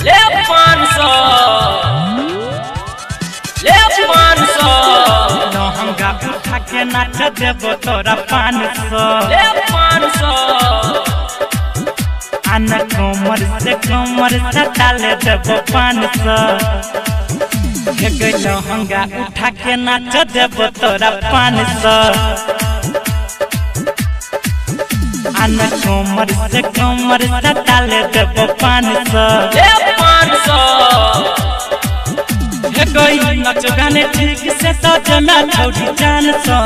ले 500 लहंगा उठा के नाच देबो तोरा 500 ले 500 आना कमर से डाले देबो 500 लहंगा उठा के नाच देबो तोरा 500 आना कमर से डाले देबो 500 ले 500 नच गाने ठीक से सजना छोड़ी जान सो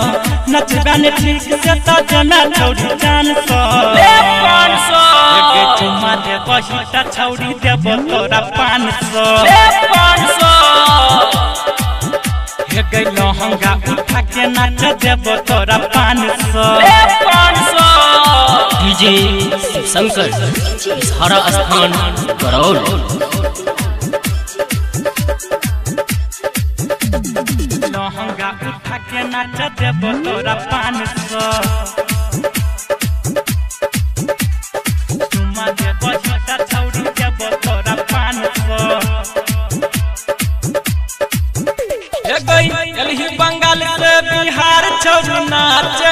नच गाने ठीक से सजना छोड़ी जान सो ले 500 चुमा दे बहिता छोड़ी देबो तोरा 500 ले 500 हे लहंगा उठा के नाच देबो तोरा 500 ले 500 डीजे शंकर हरा स्थान करौल। लहंगा उठा के नाच देबो तोरा 500 चुमा दे बहिता छोड़ी देबो तोरा 500 एलही बंगाल से बिहार छोड़ नाचे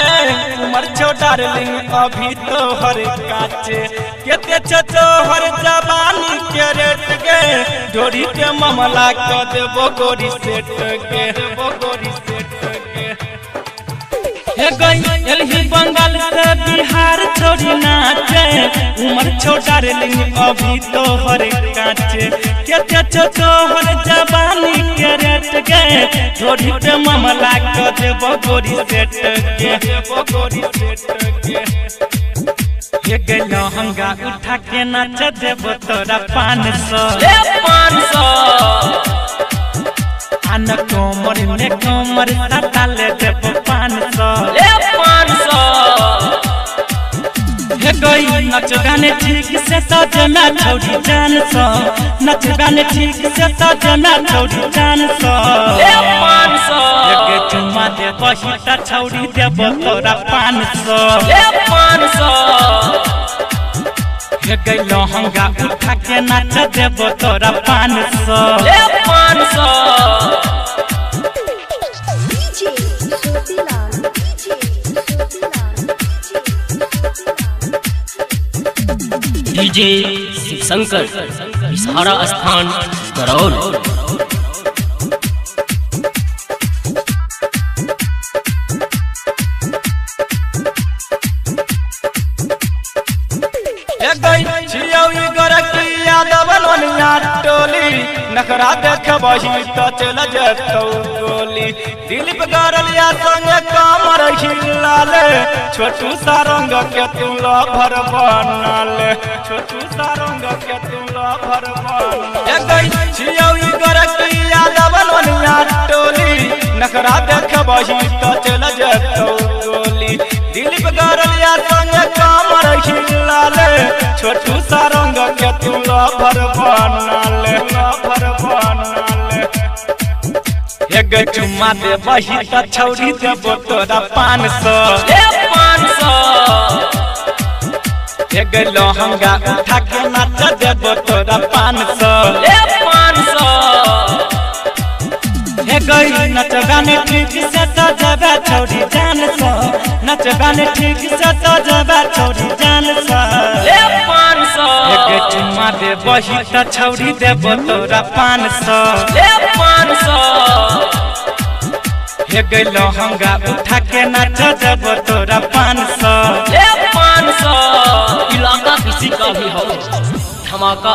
उमर छो डार्लिंग अभी तो हर काचे केते छो तोहर जवानी के रेट के डोरी के मामला क देबो गोरी सेट के एलही बंगाल से बिहार छोड़ी नाचे उमर छो डार्लिंग अभी तो हर काचे केते छो तोहर जवानी के रेट के डोरी के मामला क देबो गोरी सेट के लहंगा उठा के नाच देबो तोरा 500 ले 500 आना कमर में डाले देबो 500 ले 500 नच गाने ठीक से सजना छोड़ी जान सो नच गाने ठीक से सजना छोड़ी जान सो ले 500 चुमा दे बहिता छोड़ी देबो तोरा 500 ले 500 लहंगा उठा के नाच देबो तोरा 500 ले 500 डीजे शंकर हरा स्थान करौल। टोली नखरा देख बही तो चल जतौ गोली दिलीप गरलिया संग कमर हिलाले छोटू सारंग के तू लभर बनाले छोटू सारंग के तू लभर बनाले छियौई गरकिया दबलनिया टोली नखरा देख बही तो चल जतौ गोली दिलीप गरलिया संग कमर हिलाले छोटू सारंग के तू लभर बनाले चुमा दे बही त छौरी देबो तोरा 500 ले 500 लहंगा उठा के नाच देबो तोरा 500 ले 500 नच गाने ठीक से सजबे छोड़ी जान सो नच गाने ठीक से सजबे छोड़ी जान सो ले 500 चुमा दे बही त छौड़ी देबो तोरा 500 ले 500 लहंगा उठा के नाच देबो तोरा 500 ले 500 इलाका किसी का भी हो धमाका।